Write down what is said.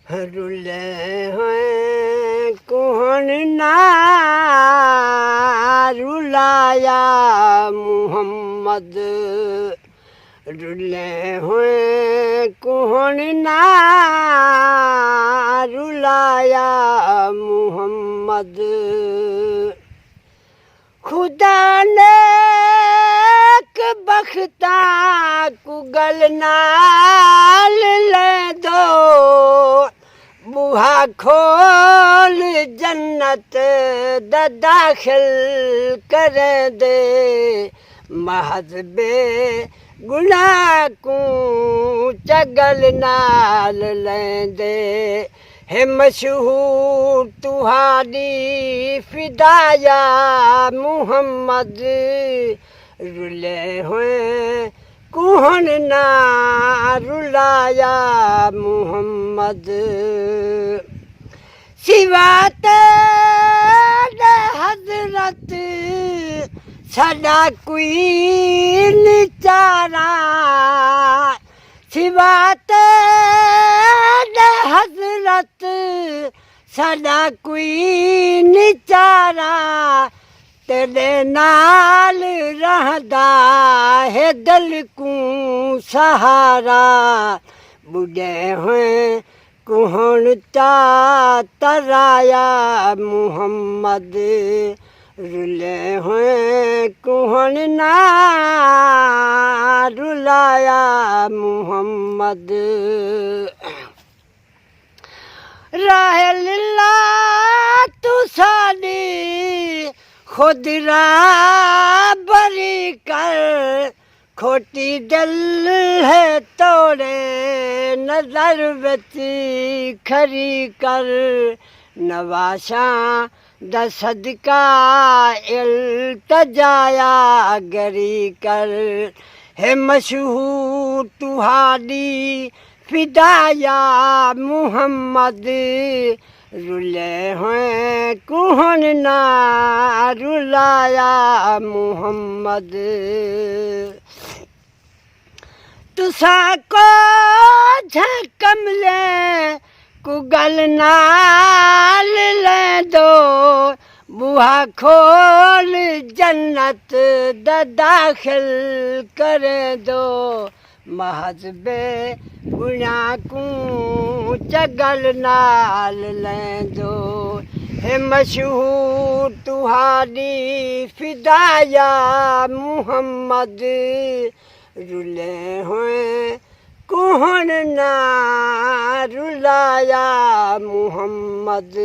रुले हैं कौन ना रुलाया मोहम्मद, रुले हैं कौन ना रुलाया मोहम्मद। खुदा ने बख्ता कुगल नाल ले दो, बुहा खोल जन्नत दा दाखिल कर दे। महज बे गुनाह को चगल नाल लेंदे, है मशहूर तुहारी फिदाया मुहम्मद। रुले हुए कौन ना रुलाया मुहम्मद। सिवा तेरे हजरत साडा कोई निचारा, सिवा तेरे हजरत साडा कोई निचारा। तेरे नाल रहदा है दिल को सहारा। बुढ़े हैं कौन ता तराया मुहम्मद, रुले हैं कौन ना रुलाया मुहम्मद। राहे लिल्ला तू साडी खुद बरी कर, खोटी दिल है तोड़े नजर बच खरी कर। नवाशा दा सदका इल्तजाया गरी कर, है मशहूर तुहारी फिदाया मुहम्मद। रुले हैं कौन ना रुलाया मुहम्मद। तुसा को कमले कुगल नाल ले दो, बुहा खोल जन्नत दा दाखिल कर दो। महज बे गुनाह को चगल नाल ले दो, है मशहूर तुहारी फिदाया मुहम्मद। रुले हैं कौन ना रुलाया मुहम्मद।